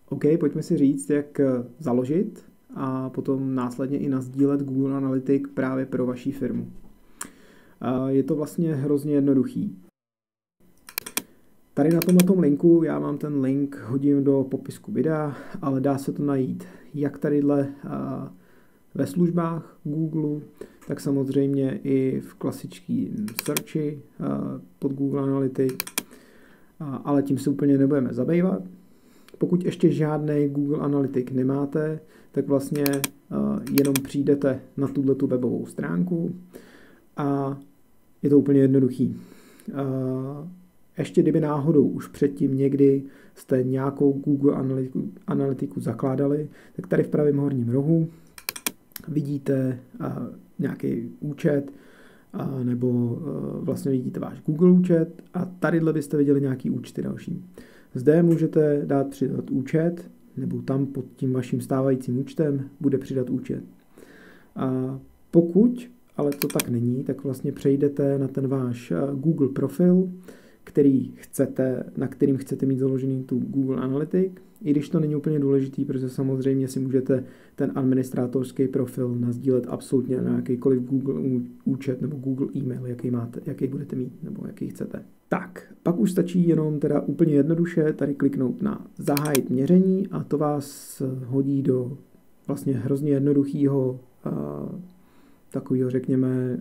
OK, pojďme si říct, jak založit a potom následně i nasdílet Google Analytics právě pro vaši firmu. Je to vlastně hrozně jednoduchý. Tady na tomto linku, já vám ten link hodím do popisku videa, ale dá se to najít jak tadyhle ve službách Google, tak samozřejmě i v klasickém searchi pod Google Analytics, ale tím se úplně nebudeme zabývat. Pokud ještě žádný Google Analytics nemáte, tak vlastně jenom přijdete na tuto webovou stránku a je to úplně jednoduchý. Ještě kdyby náhodou už předtím někdy jste nějakou Google Analytiku zakládali, tak tady v pravém horním rohu vidíte nějaký účet nebo vlastně vidíte váš Google účet a tadyhle byste viděli nějaký účty další. Zde můžete dát přidat účet, nebo tam pod tím vaším stávajícím účtem bude přidat účet. A pokud ale to tak není, tak vlastně přejdete na ten váš Google profil, na kterým chcete mít založený tu Google Analytics, i když to není úplně důležitý, protože samozřejmě si můžete ten administrátorský profil nasdílet absolutně na jakýkoliv Google účet nebo Google e-mail, jaký budete mít nebo jaký chcete. Tak, pak už stačí jenom teda úplně jednoduše tady kliknout na zahájit měření a to vás hodí do vlastně hrozně jednoduchého takového, řekněme,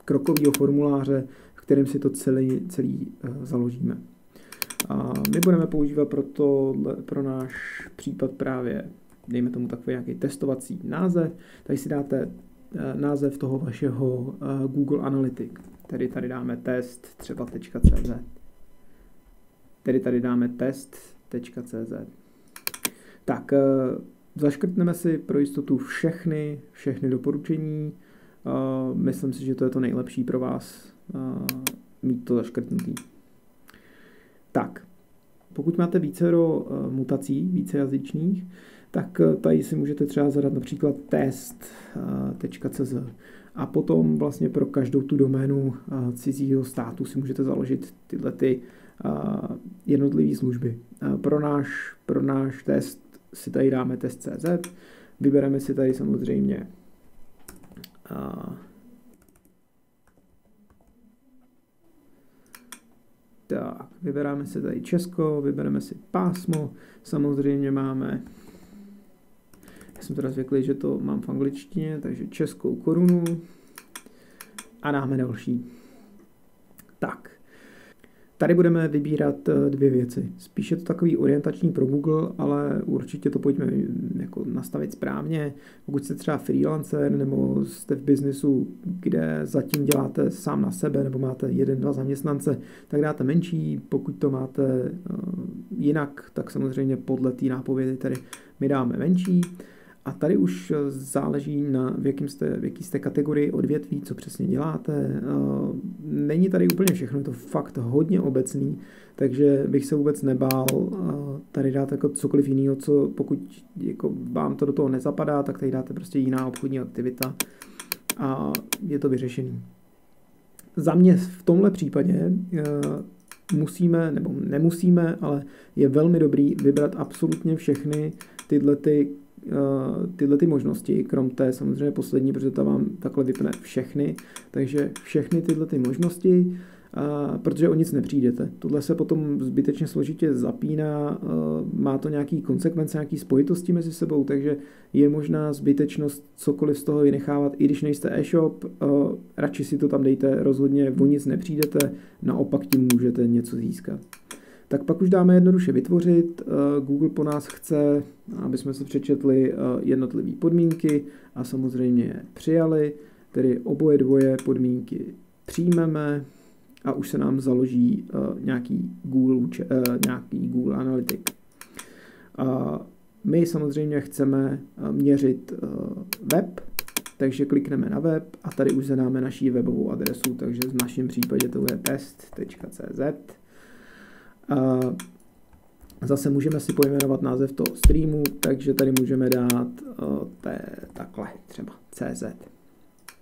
krokového formuláře, v kterém si to celý založíme. A my budeme používat pro náš případ právě, dejme tomu takový nějaký testovací název. Tady si dáte název toho vašeho Google Analytics. Tady dáme test třeba .cz. Tady dáme test.cz. Tak, zaškrtneme si pro jistotu všechny doporučení. Myslím si, že to je to nejlepší pro vás mít to zaškrtnutý. Tak, pokud máte vícero mutací, vícejazyčných, tak tady si můžete třeba zadat například test.cz a potom vlastně pro každou tu doménu cizího státu si můžete založit tyhle jednotlivé služby. Pro náš test si tady dáme test.cz, vybereme si tady samozřejmě tak, vyberáme si tady Česko, vybereme si pásmo, samozřejmě máme, já jsem teda zvyklý, že to mám v angličtině, takže českou korunu a dáme další. Tak, tady budeme vybírat dvě věci. Spíš je to takový orientační pro Google, ale určitě to pojďme jako nastavit správně. Pokud jste třeba freelancer nebo jste v biznesu, kde zatím děláte sám na sebe nebo máte 1-2 zaměstnance, tak dáte menší. Pokud to máte jinak, tak samozřejmě podle té nápovědy tady my dáme menší. A tady už záleží na v jaký jste kategorii odvětví, co přesně děláte. Není tady úplně všechno, je to fakt hodně obecný, takže bych se vůbec nebál tady dát jako cokoliv jiného, co pokud jako vám to do toho nezapadá, tak tady dáte prostě jiná obchodní aktivita a je to vyřešený. Za mě v tomhle případě musíme, nebo nemusíme, ale je velmi dobrý vybrat absolutně všechny tyhle možnosti, krom té samozřejmě poslední, protože ta vám takhle vypne všechny, takže všechny tyhle možnosti, protože o nic nepřijdete. Tohle se potom zbytečně složitě zapíná, má to nějaký konsekvence, nějaký spojitosti mezi sebou, takže je možná zbytečnost cokoliv z toho vynechávat, i když nejste e-shop, radši si to tam dejte, rozhodně o nic nepřijdete, naopak tím můžete něco získat. Tak pak už dáme jednoduše vytvořit. Google po nás chce, aby jsme si přečetli jednotlivé podmínky a samozřejmě je přijali, tedy oboje dvoje podmínky přijmeme a už se nám založí nějaký Google Analytics. My samozřejmě chceme měřit web, takže klikneme na web a tady už zadáme naši webovou adresu, takže v našem případě to je test.cz. Zase můžeme si pojmenovat název toho streamu, takže tady můžeme dát takhle třeba CZ.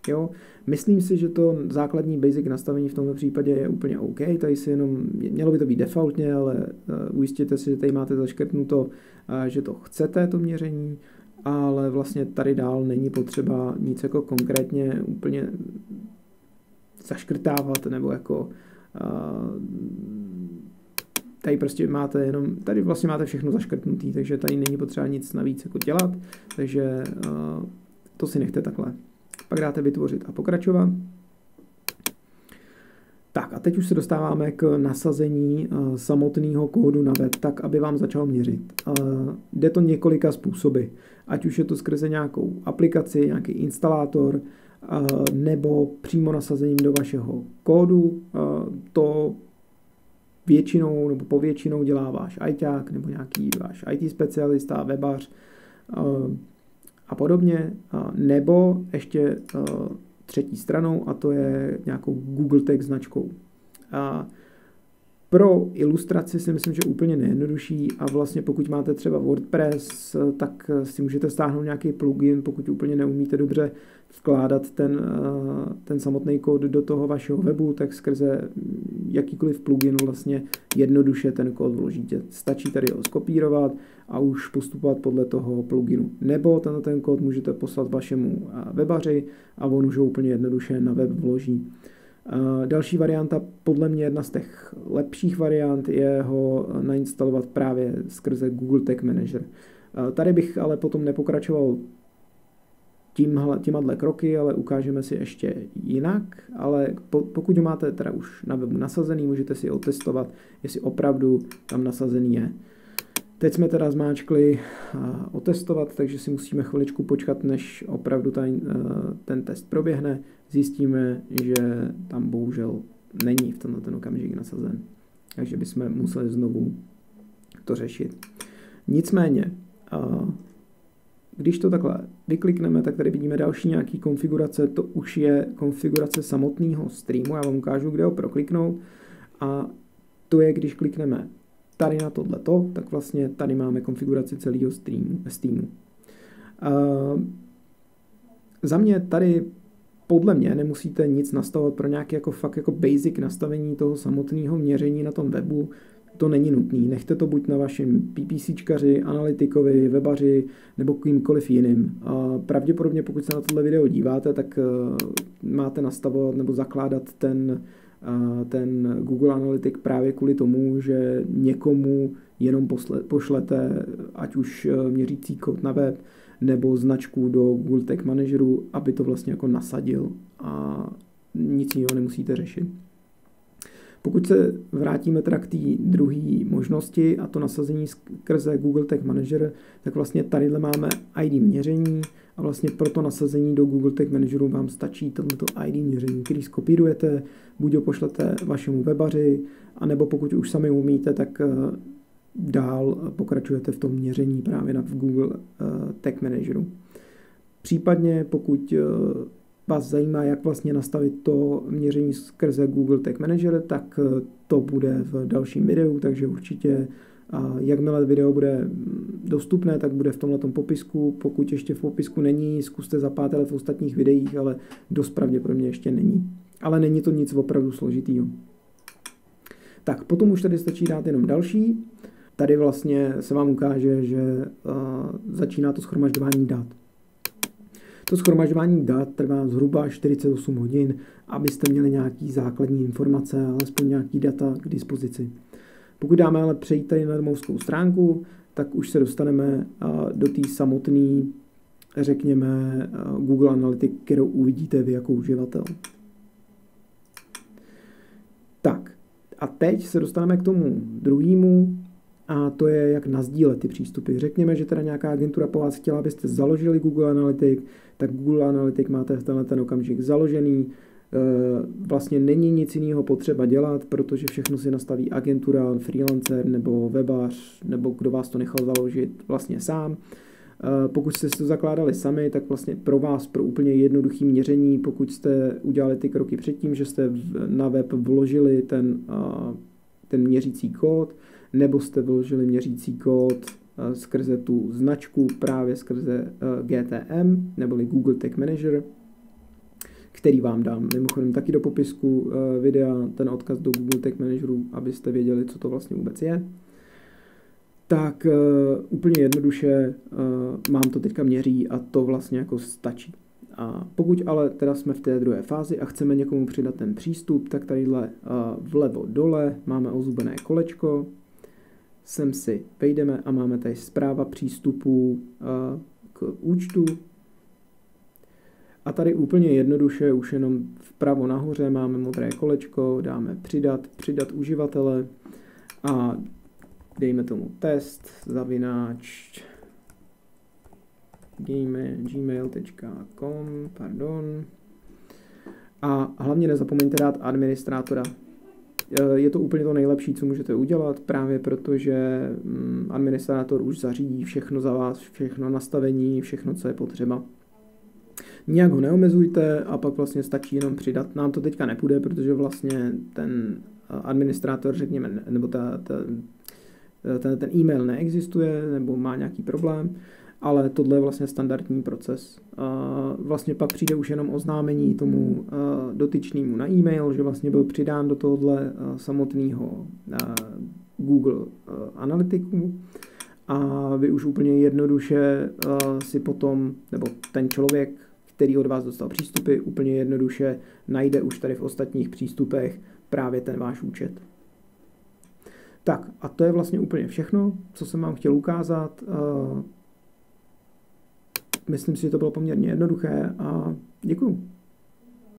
Jo? Myslím si, že to základní basic nastavení v tomto případě je úplně OK, tady si jenom, mělo by to být defaultně, ale ujistěte se, že tady máte zaškrtnuto, že to chcete, to měření, ale vlastně tady dál není potřeba nic jako konkrétně úplně zaškrtávat, nebo jako tady prostě máte jenom, tady vlastně máte všechno zaškrtnutý, takže tady není potřeba nic navíc jako dělat, takže to si nechte takhle. Pak dáte vytvořit a pokračovat. Tak a teď už se dostáváme k nasazení samotného kódu na web, tak aby vám začal měřit. Jde to několika způsoby, ať už je to skrze nějakou aplikaci, nějaký instalátor, nebo přímo nasazením do vašeho kódu. To většinou nebo povětšinou dělá váš ajťák nebo nějaký váš IT specialista, webař a podobně, nebo ještě třetí stranou, a to je nějakou Google Tag značkou. Pro ilustraci si myslím, že úplně nejjednodušší, a vlastně pokud máte třeba WordPress, tak si můžete stáhnout nějaký plugin, pokud úplně neumíte dobře vkládat ten samotný kód do toho vašeho webu, tak skrze jakýkoliv plugin vlastně jednoduše ten kód vložíte. Stačí tady ho skopírovat a už postupovat podle toho pluginu. Nebo ten kód můžete poslat vašemu webaři a on už ho úplně jednoduše na web vloží. Další varianta, podle mě jedna z těch lepších variant, je ho nainstalovat právě skrze Google Tag Manager. Tady bych ale potom nepokračoval těmahle kroky, ale ukážeme si ještě jinak, ale pokud ho máte teda už na webu nasazený, můžete si otestovat, jestli opravdu tam nasazený je. Teď jsme teda zmáčkli otestovat, takže si musíme chviličku počkat, než opravdu ten test proběhne. Zjistíme, že tam bohužel není v tenhle ten okamžik nasazen. Takže bychom museli znovu to řešit. Nicméně, když to takhle vyklikneme, tak tady vidíme další nějaký konfigurace. To už je konfigurace samotného streamu. Já vám ukážu, kde ho prokliknout. A to je, když klikneme tady na tohleto, tak vlastně tady máme konfiguraci celého streamu. Za mě tady podle mě nemusíte nic nastavovat pro nějaké jako fakt jako basic nastavení toho samotného měření na tom webu. To není nutný. Nechte to buď na vašem PPCčkaři, analytikovi, webaři nebo kýmkoliv jiným. Pravděpodobně, pokud se na tohle video díváte, tak máte nastavovat nebo zakládat ten Google Analytics právě kvůli tomu, že někomu jenom pošlete ať už měřící kód na web nebo značku do Google Tag Manageru, aby to vlastně jako nasadil a nic jiného nemusíte řešit. Pokud se vrátíme teda k té druhé možnosti a to nasazení skrze Google Tag Manager, tak vlastně tadyhle máme ID měření a vlastně pro to nasazení do Google Tag Manageru vám stačí tohleto ID měření, který skopírujete, buď ho pošlete vašemu webaři, anebo pokud už sami umíte, tak dál pokračujete v tom měření právě v Google Tag Manageru. Případně pokud vás zajímá, jak vlastně nastavit to měření skrze Google Tag Manager, tak to bude v dalším videu, takže určitě jakmile video bude dostupné, tak bude v tomhletom popisku. Pokud ještě v popisku není, zkuste zapátrat v ostatních videích, ale dost pravděpodobně ještě není. Ale není to nic opravdu složitýho. Tak, potom už tady stačí dát jenom další. Tady vlastně se vám ukáže, že začíná to shromažďování dat. To shromažďování dat trvá zhruba 48 hodin, abyste měli nějaký základní informace, alespoň nějaký data k dispozici. Pokud dáme ale přejít tady na domovskou stránku, tak už se dostaneme do té samotné, řekněme, Google Analytics, kterou uvidíte vy jako uživatel. Tak, a teď se dostaneme k tomu druhému, a to je, jak nasdílet ty přístupy. Řekněme, že teda nějaká agentura po vás chtěla, abyste založili Google Analytics, tak Google Analytics máte v ten okamžik založený. Vlastně není nic jiného potřeba dělat, protože všechno si nastaví agentura, freelancer nebo webař, nebo kdo vás to nechal založit vlastně sám. Pokud jste si to zakládali sami, tak vlastně pro vás, pro úplně jednoduché měření, pokud jste udělali ty kroky předtím, že jste na web vložili ten měřící kód, nebo jste vložili měřící kód skrze tu značku právě skrze GTM, neboli Google Tag Manager, který vám dám. Mimochodem taky do popisku videa ten odkaz do Google Tag Manageru, abyste věděli, co to vlastně vůbec je. Tak úplně jednoduše mám to teďka měří a to vlastně jako stačí. A pokud ale teda jsme v té druhé fázi a chceme někomu přidat ten přístup, tak tadyhle vlevo dole máme ozubené kolečko, sem si vejdeme a máme tady zpráva přístupu k účtu. A tady úplně jednoduše, už jenom vpravo nahoře máme modré kolečko, dáme přidat uživatele a dejme tomu test @gmail.com, a hlavně nezapomeňte dát administrátora. Je to úplně to nejlepší, co můžete udělat, právě protože administrátor už zařídí všechno za vás, všechno nastavení, všechno, co je potřeba. Nijak ho neomezujte a pak vlastně stačí jenom přidat. Nám to teďka nepůjde, protože vlastně ten administrátor, řekněme, nebo ten e-mail neexistuje, nebo má nějaký problém, ale tohle je vlastně standardní proces. Vlastně pak přijde už jenom oznámení tomu dotyčnému na e-mail, že vlastně byl přidán do tohohle samotného Google Analytiku a vy už úplně jednoduše si potom, nebo ten člověk, který od vás dostal přístupy, úplně jednoduše najde už tady v ostatních přístupech právě ten váš účet. Tak a to je vlastně úplně všechno, co jsem vám chtěl ukázat. Myslím si, že to bylo poměrně jednoduché a děkuju.